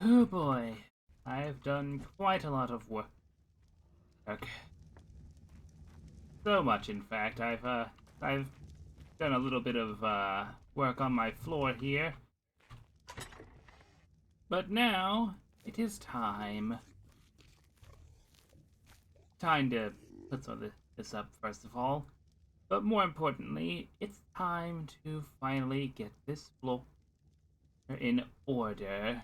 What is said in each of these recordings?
Oh boy, I've done quite a lot of work. So much, in fact. I've done a little bit of work on my floor here, but now it is time. Time to put some of this up first of all, but more importantly, it's time to finally get this floor in order.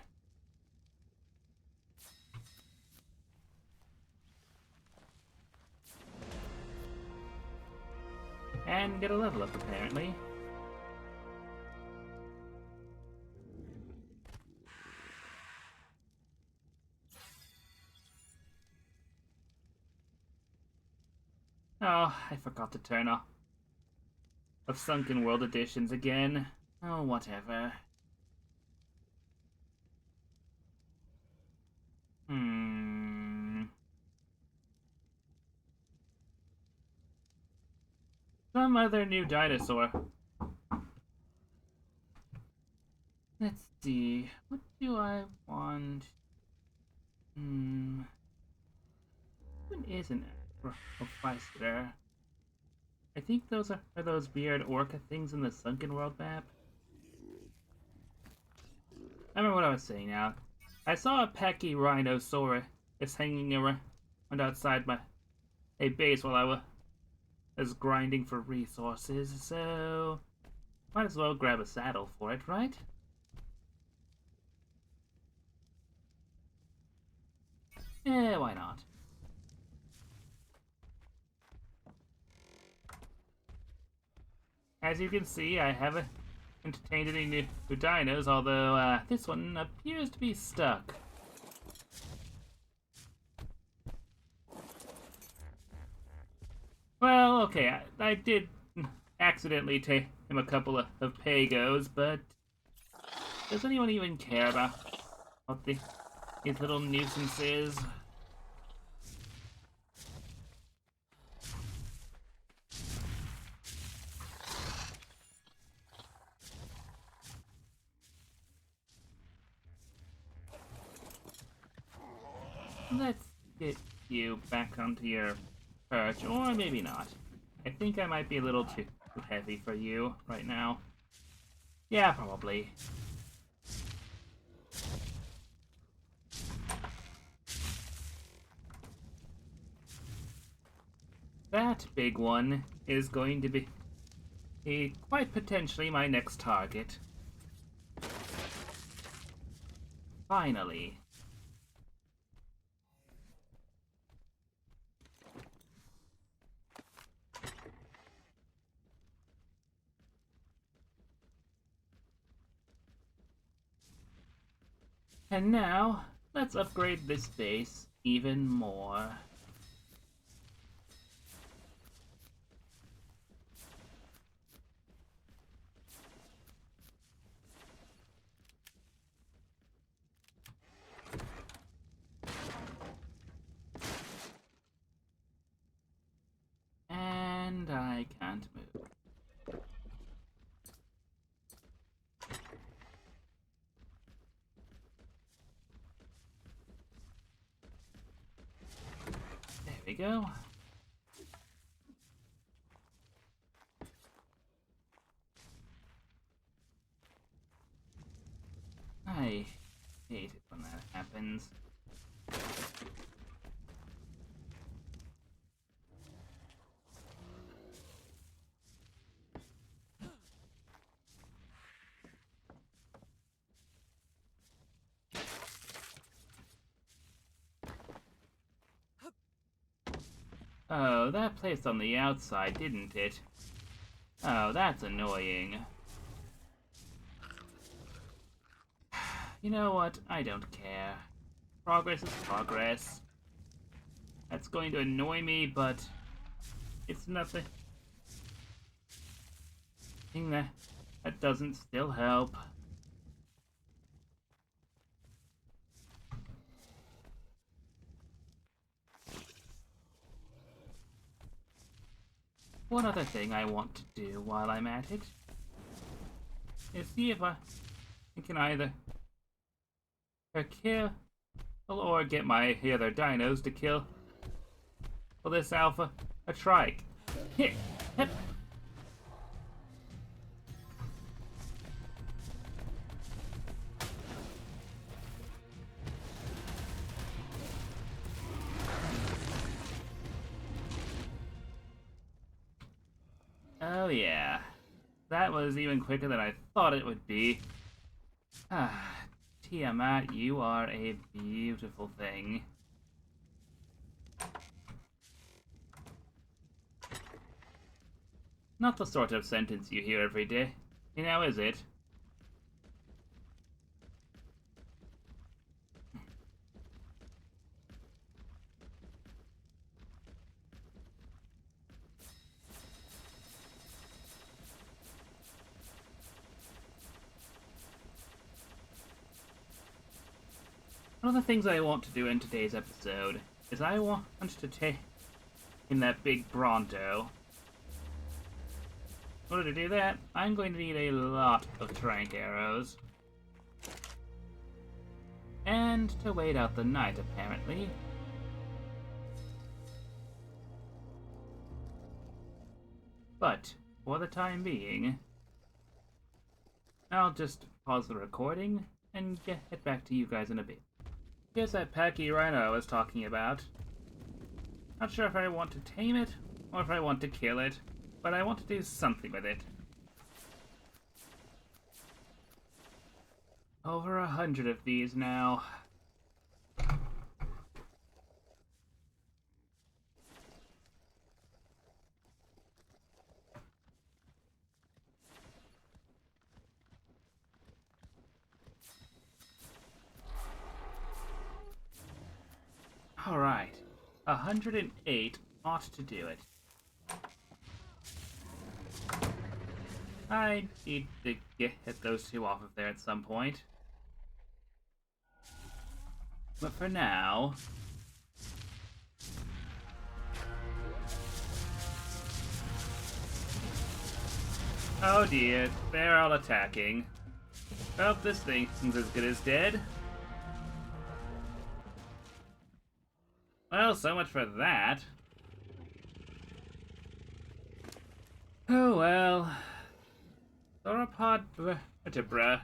And get a level up, apparently. Oh, I forgot to turn off of Sunken World editions again. Oh, whatever. Hmm. Some other new dinosaur. Let's see. What do I want? Hmm. What is an Acrophyster? I think those are those weird orca things in the Sunken World map. I remember what I was saying now. I saw a Pecky Rhinosaurus hanging around outside my base while I was grinding for resources, so might as well grab a saddle for it, right? Eh, why not? As you can see, I haven't entertained any new dinos, although this one appears to be stuck. Well, okay, I did accidentally take him a couple of pagos, but does anyone even care about these little nuisances? Let's get you back onto your perch, or maybe not. I think I might be a little too heavy for you right now. Yeah, probably. That big one is going to be quite potentially my next target. Finally. And now, let's upgrade this base even more. And I can't move. There we go. I hate it when that happens. Oh, that placed on the outside, didn't it? Oh, that's annoying. You know what? I don't care. Progress is progress. That's going to annoy me, but it's nothing that doesn't still help. One other thing I want to do while I'm at it is see if I can either kill or get my other dinos to kill this alpha a trike. Hit. Hip. Oh yeah, that was even quicker than I thought it would be. Ah, Tiamat, you are a beautiful thing. Not the sort of sentence you hear every day, is it? One of the things I want to do in today's episode is I want to take in that big Bronto. In order to do that, I'm going to need a lot of trank arrows. And to wait out the night, apparently. But, for the time being, I'll just pause the recording and get back to you guys in a bit. Here's that packy rhino I was talking about. Not sure if I want to tame it, or if I want to kill it, but I want to do something with it. Over 100 of these now. Alright, 108 ought to do it. I need to get those two off of there at some point. But for now... Oh dear, they're all attacking. Well, this thing's as good as dead. Well, so much for that. Oh well. Sauropod vertebra.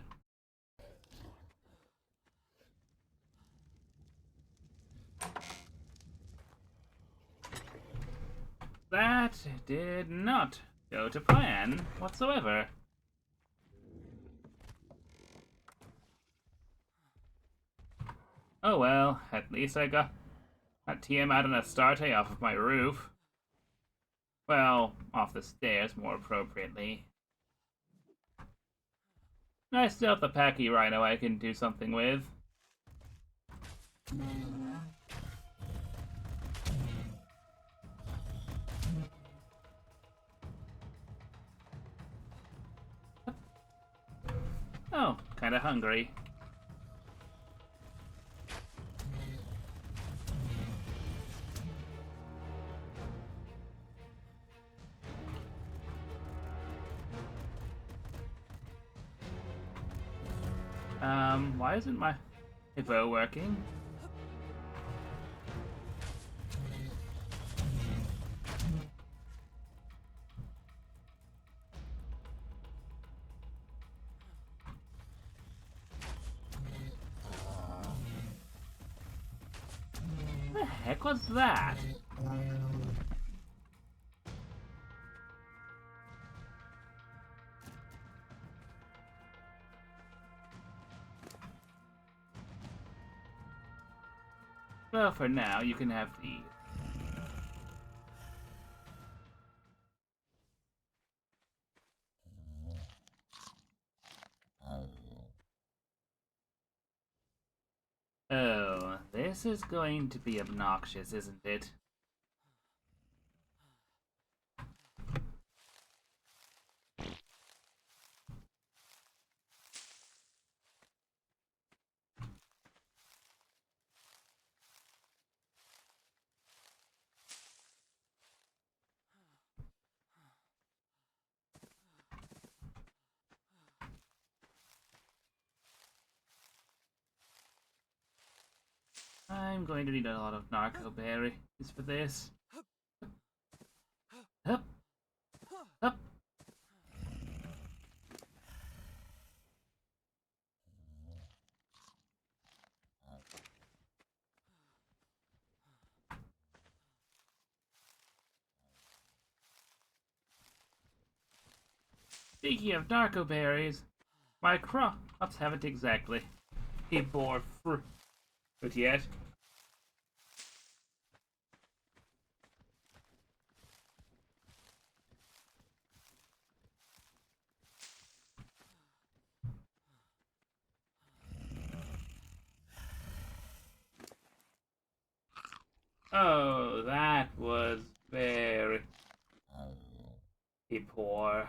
That did not go to plan whatsoever. Oh well, at least I got Tiamat and Astarte off of my roof. Well, off the stairs, more appropriately. I still have the packy rhino I can do something with. Oh, kinda hungry. Why isn't my bow working? What the heck was that? Well, for now, you can have these. Oh, this is going to be obnoxious, isn't it? I'm going to need a lot of narco berries for this. Up, up. Speaking of narco berries, my crops haven't exactly bore fruit yet. Oh, that was very poor.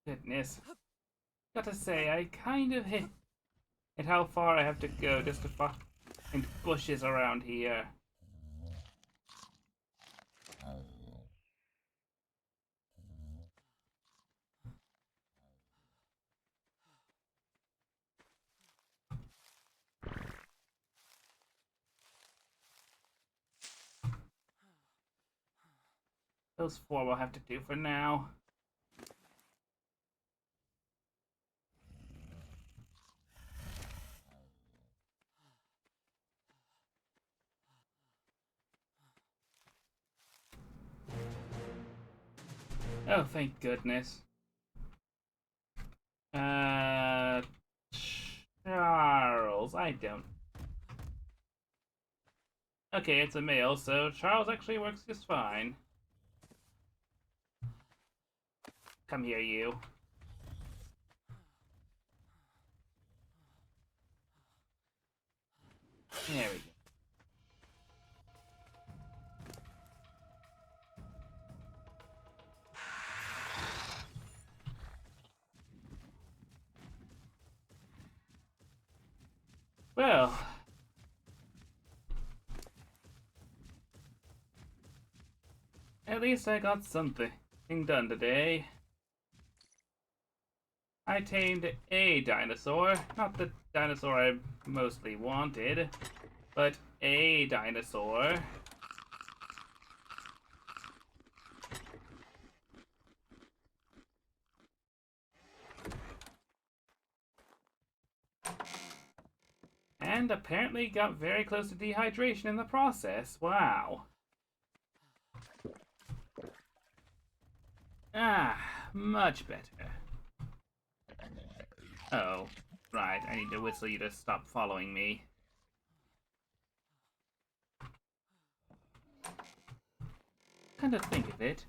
Goodness. Gotta say, I kind of hit at how far I have to go just to find bushes around here. Those four will have to do for now. Oh, thank goodness. Charles, I don't. Okay, it's a male, so Charles actually works just fine. Come here, you. There we go. Well, at least I got something done today. I tamed a dinosaur, not the dinosaur I mostly wanted, but a dinosaur. And apparently got very close to dehydration in the process. Wow. Ah, much better. Oh, right, I need to whistle you to stop following me. Kind of think of it.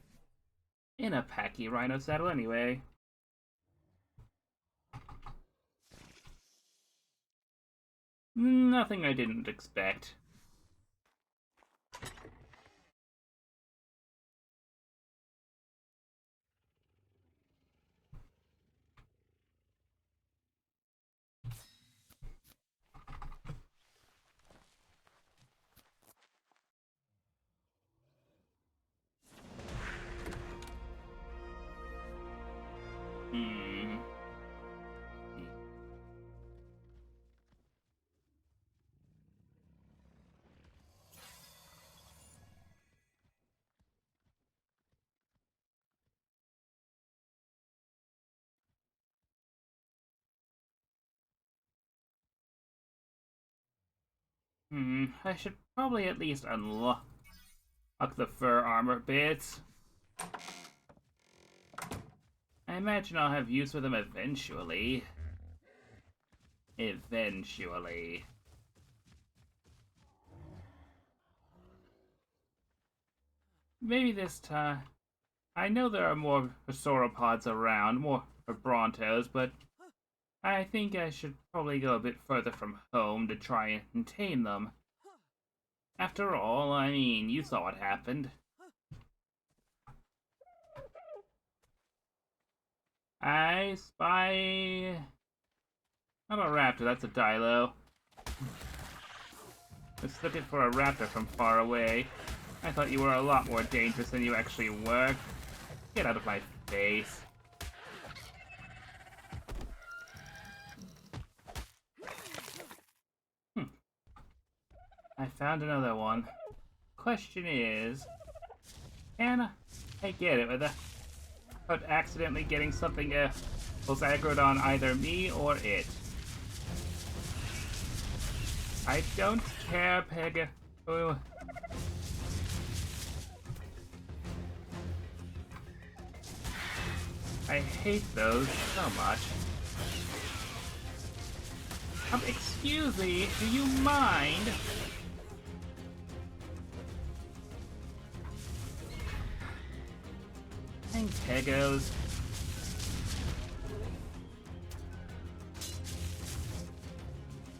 In a packy rhino saddle anyway. Nothing I didn't expect. Hmm. I should probably at least unlock the fur armor bits. I imagine I'll have use for them eventually. Eventually. Maybe this time. I know there are more sauropods around, more brontos, but I think I should probably go a bit further from home to try and tame them. After all, I mean, you saw what happened. I spy... Not a raptor, that's a dilo. Just looking for a raptor from far away. I thought you were a lot more dangerous than you actually were. Get out of my face. I found another one. Question is, can I get it without accidentally getting something was aggroed on either me or it? I don't care, Pega. Ooh. I hate those so much. Excuse me, do you mind? Dang Pegos.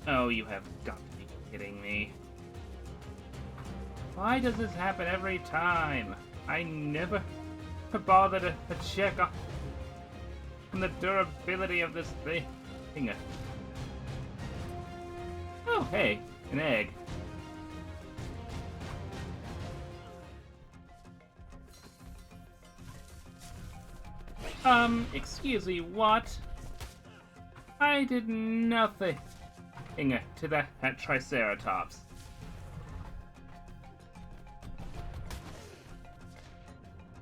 Oh, you have got to be kidding me. Why does this happen every time? I never bother to check on the durability of this thing. Oh, hey, an egg. Excuse me, what? I did nothing to that Triceratops.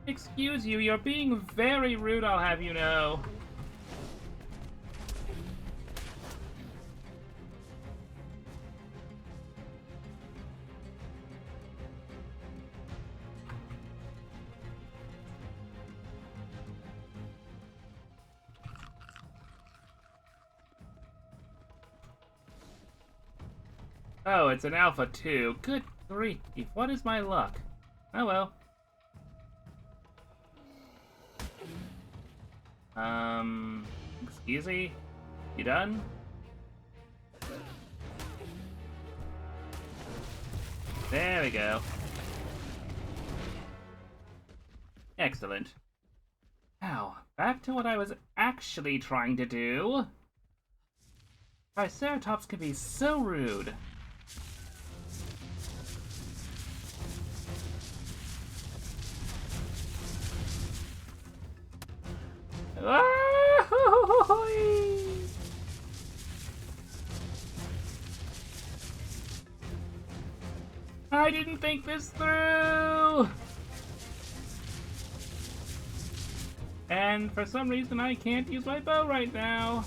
Excuse you, you're being very rude, I'll have you know. Oh, it's an alpha too. Good grief, what is my luck? Oh well. Excuse me? You done? There we go. Excellent. Now, back to what I was actually trying to do. Triceratops can be so rude. I didn't think this through! And for some reason I can't use my bow right now.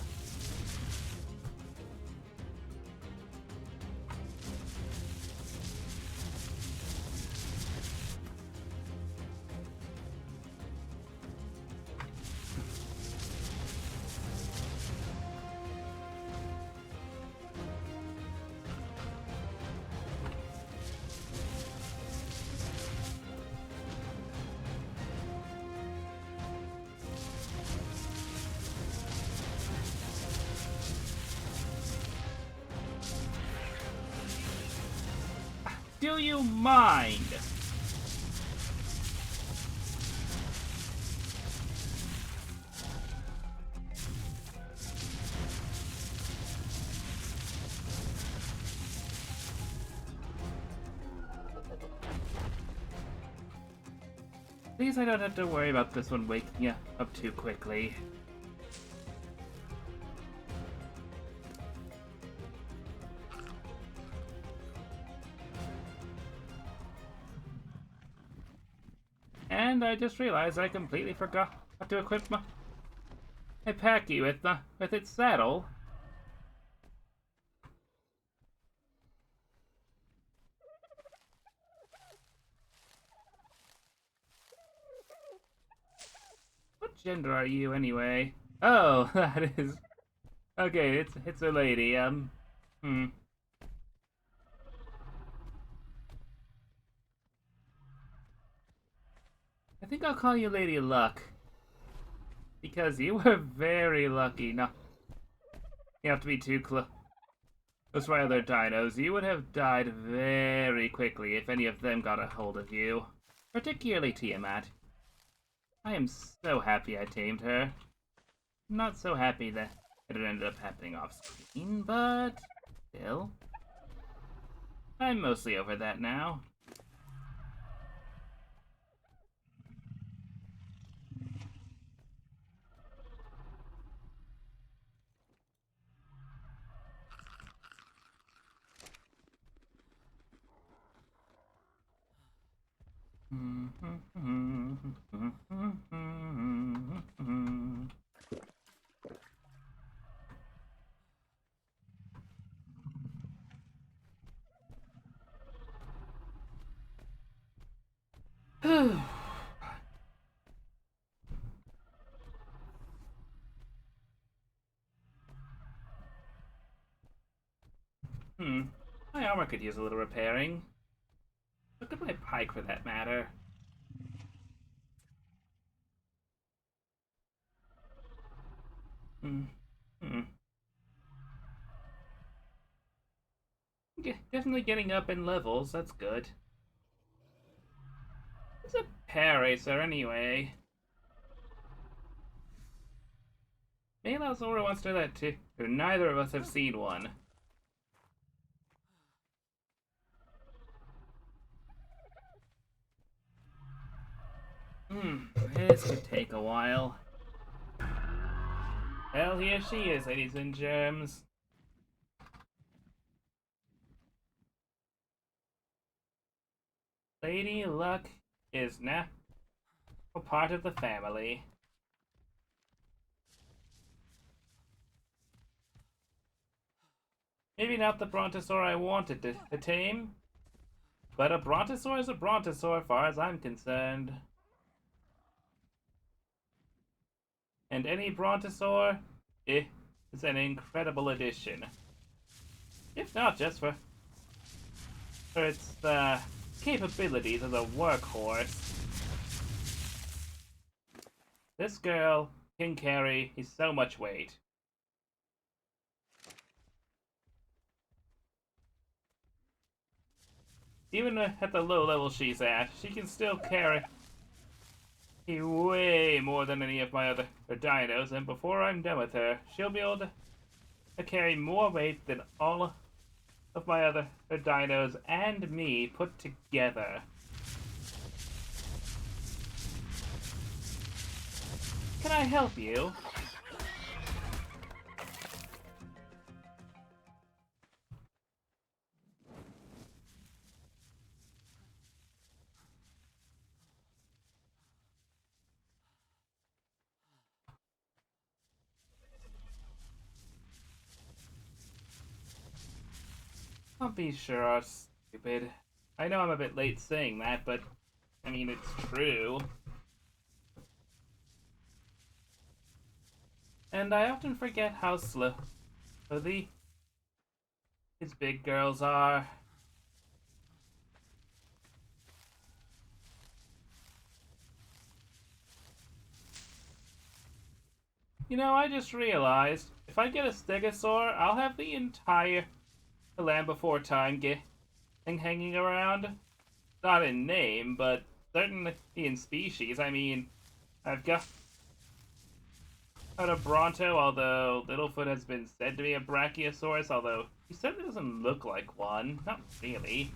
Do you mind? At least I don't have to worry about this one waking up too quickly. And I just realized I completely forgot to equip my packy with its saddle. What gender are you anyway? Oh, that is Okay, it's a lady. Hmm. I think I'll call you Lady Luck because you were very lucky. No, you have to be too close. Those my other dinos, you would have died very quickly if any of them got a hold of you. Particularly Tiamat. I am so happy I tamed her. Not so happy that it ended up happening off screen, but still. I'm mostly over that now. My armor could use a little repairing. Look at my pike for that matter. Hmm. Hmm. Definitely getting up in levels, that's good. It's a paracer anyway. Maybe Zora wants to do that too. Neither of us have seen one. This could take a while. Well, here she is, ladies and germs. Lady Luck is now a part of the family. Maybe not the brontosaur I wanted to tame, but a brontosaur is a brontosaur as far as I'm concerned. And any brontosaur is an incredible addition. If not just for its capabilities as a workhorse. This girl can carry so much weight. Even at the low level she's at, she can still carry way more than any of my other dinos, and before I'm done with her, she'll be able to carry more weight than all of my other dinos and me put together. Can I help you? I'll be sure, stupid. I know I'm a bit late saying that, but I mean, it's true. And I often forget how slow these big girls are. You know, I just realized if I get a stegosaur, I'll have the entire Land Before Time thing hanging around. Not in name, but certainly in species. I mean, I've got a Bronto, although Littlefoot has been said to be a Brachiosaurus, although he certainly doesn't look like one. Not really.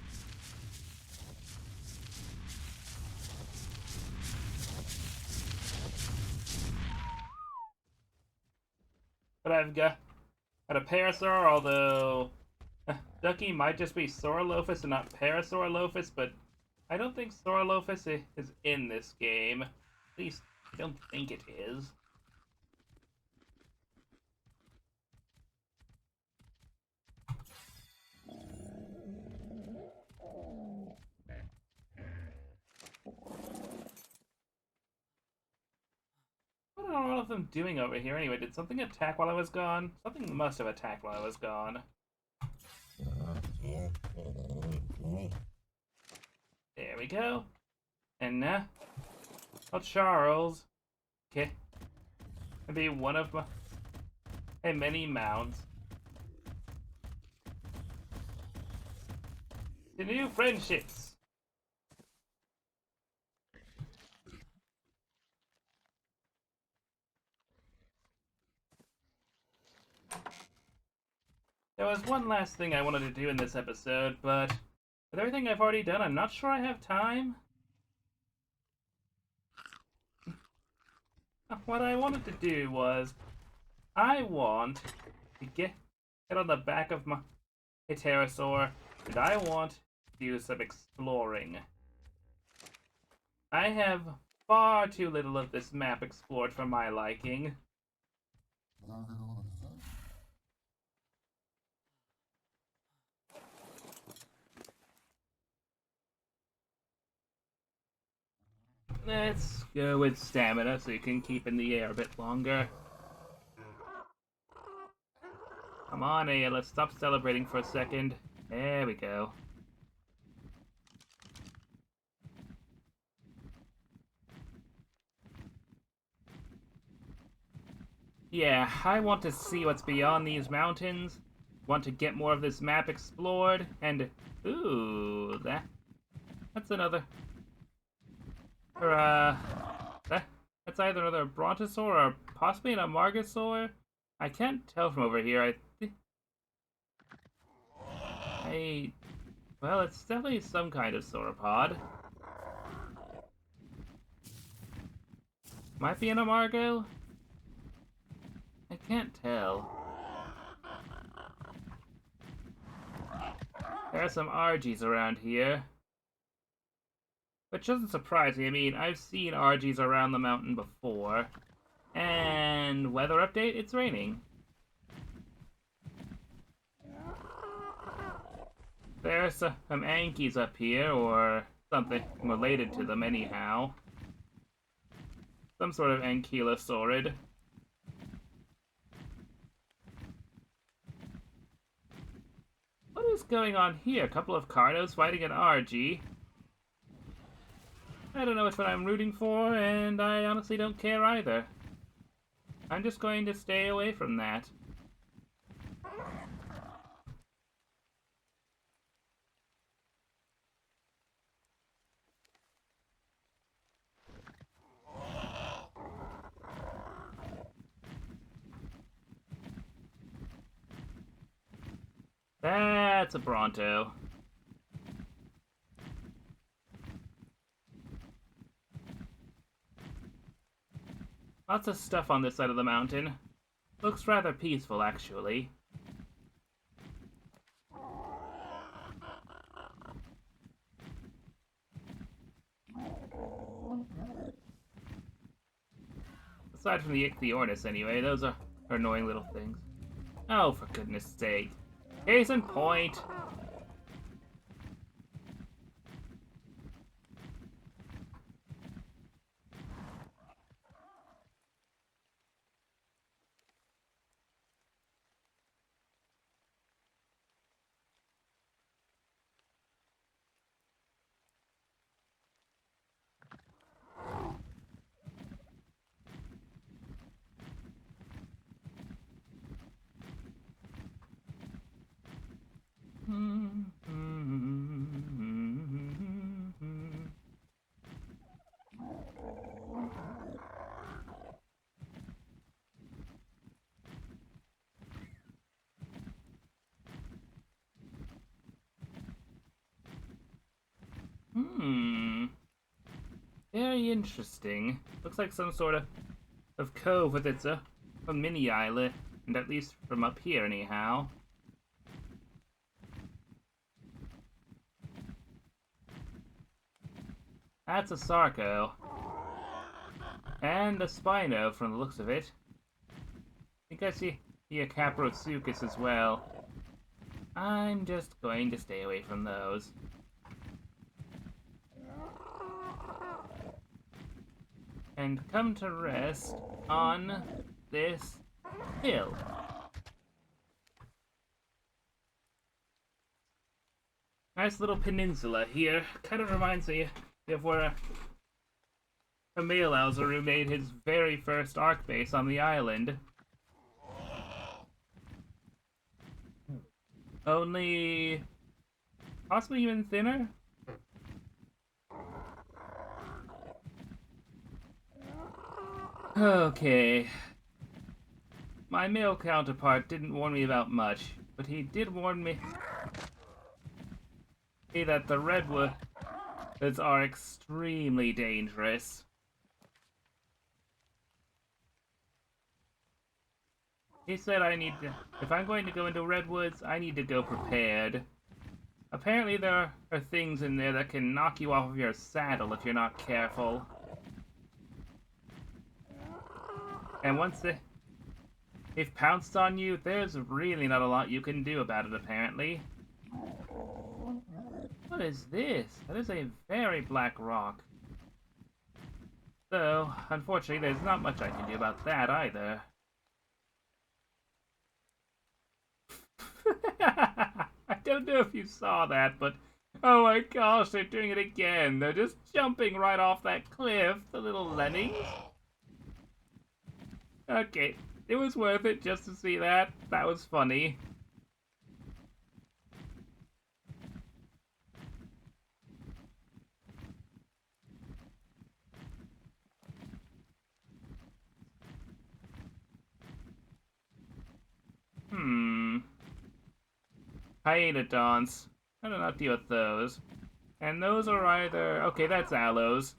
But I've got a Parasaur, although Ducky might just be Saurolophus and not Parasaurolophus, but I don't think Saurolophus is in this game. At least, I don't think it is. What are all of I'm doing over here anyway? Did something attack while I was gone? Something must have attacked while I was gone. There we go. And oh, Charles. Okay. Maybe one of my many mounts. The new friendships. There was one last thing I wanted to do in this episode, but with everything I've already done, I'm not sure I have time. What I wanted to do was, I want to get on the back of my pterosaur, and I want to do some exploring. I have far too little of this map explored for my liking. Let's go with stamina so you can keep in the air a bit longer. Come on, Aya, let's stop celebrating for a second. There we go. Yeah, I want to see what's beyond these mountains. Want to get more of this map explored, and ooh, that's another. Or that's either another brontosaur or possibly an amargasaur. I can't tell from over here. Well, it's definitely some kind of sauropod. Might be an amargo. I can't tell. There are some RGs around here. Which doesn't surprise me. I mean, I've seen RGs around the mountain before. And weather update, it's raining. There's some Ankies up here, or something related to them anyhow. Some sort of ankylosaurid. What is going on here? A couple of Carnos fighting an RG. I don't know which one I'm rooting for, and I honestly don't care either. I'm just going to stay away from that. That's a Bronto. Lots of stuff on this side of the mountain. Looks rather peaceful, actually. Aside from the Ichthyornis, anyway, those are annoying little things. Oh, for goodness sake. Case in point. Very interesting. Looks like some sort of cove with its a mini islet, and at least from up here anyhow. That's a Sarco. And a Spino from the looks of it. I think I see a Caprosuchus as well. I'm just going to stay away from those. and come to rest on this hill. Nice little peninsula here. Kind of reminds me of where Emil Alzaru made his very first ARK base on the island. Only possibly even thinner? Okay. My male counterpart didn't warn me about much, but he did warn me that the redwoods are extremely dangerous. He said if I'm going to go into redwoods, I need to go prepared. Apparently there are things in there that can knock you off of your saddle if you're not careful. And once they've pounced on you, there's really not a lot you can do about it, apparently. What is this? That is a very black rock. So, unfortunately, there's not much I can do about that either. I don't know if you saw that, but oh my gosh, they're doing it again. They're just jumping right off that cliff, the little lemmings. Okay, it was worth it just to see that. That was funny. Hyenodonts. I do not deal with those. And those are either... Okay, that's aloes.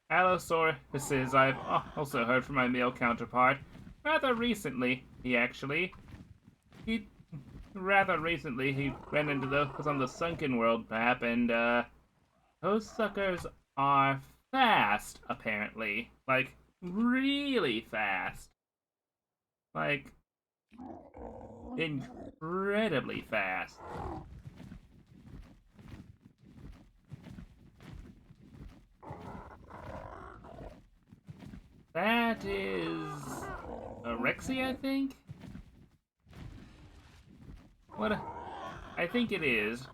Allosauruses I've also heard from my male counterpart. Rather recently, he ran into those on the Sunken World map, and those suckers are fast, apparently. Like, really fast. Like, incredibly fast. That is a Rexy, I think? What? I think it is.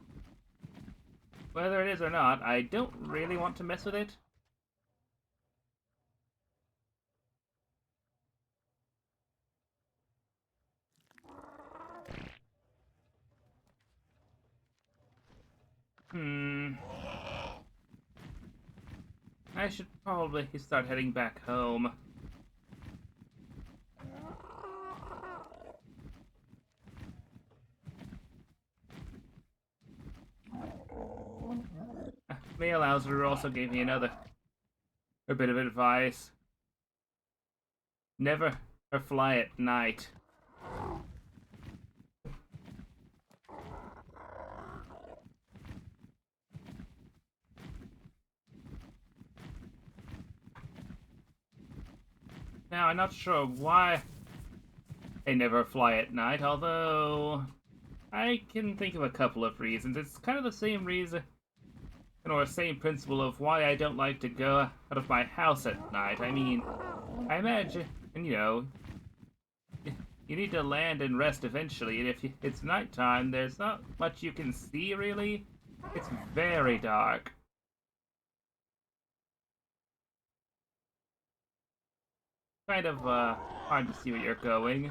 Whether it is or not, I don't really want to mess with it. I should probably start heading back home. Male Alzaru also gave me a bit of advice. Never fly at night. Now, I'm not sure why they never fly at night, although I can think of a couple of reasons. It's kind of the same reason, or same principle of why I don't like to go out of my house at night. I mean, I imagine, you need to land and rest eventually, and if it's nighttime, there's not much you can see, really. It's very dark. Kind of, hard to see where you're going.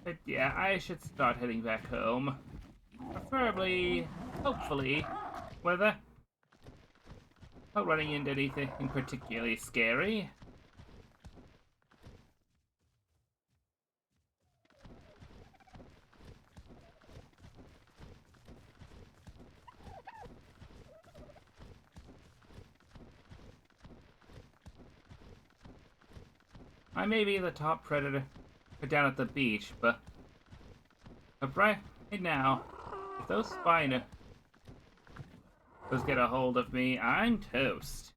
But yeah, I should start heading back home. Preferably, hopefully, without running into anything particularly scary. I may be the top predator down at the beach, but Hey now, if those spinos get a hold of me, I'm toast.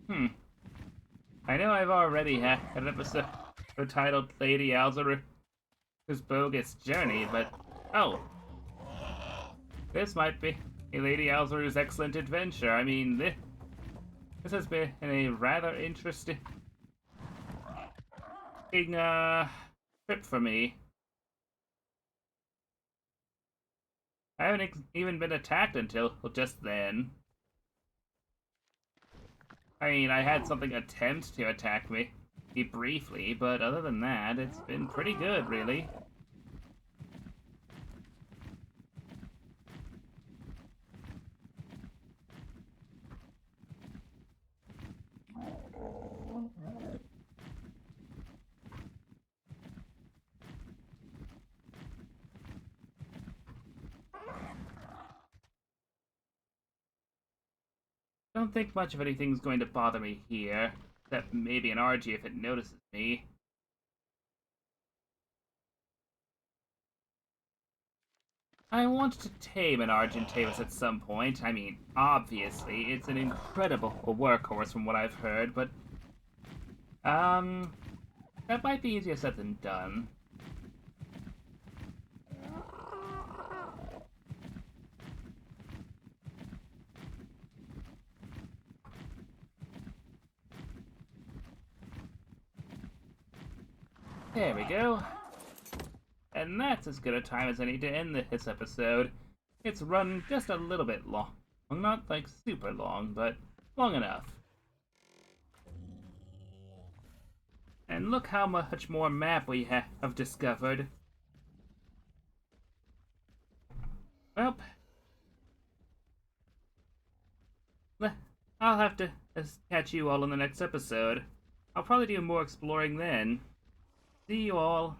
Hmm. I know I've already had an episode titled Lady Alzaru's Bogus Journey, but... Oh, this might be a Lady Alzaru's Excellent Adventure. I mean, this has been a rather interesting trip for me. I haven't even been attacked until just then. I mean, I had something attempt to attack me briefly, but other than that, it's been pretty good, really. Don't think much of anything's going to bother me here, except maybe an RG if it notices me. I want to tame an Argentavis at some point. I mean, obviously, it's an incredible workhorse from what I've heard, but, that might be easier said than done. There we go. And that's as good a time as any to end this episode. It's run just a little bit long. Not like super long, but long enough. And look how much more map we have discovered. Well, I'll have to catch you all in the next episode. I'll probably do more exploring then. See you all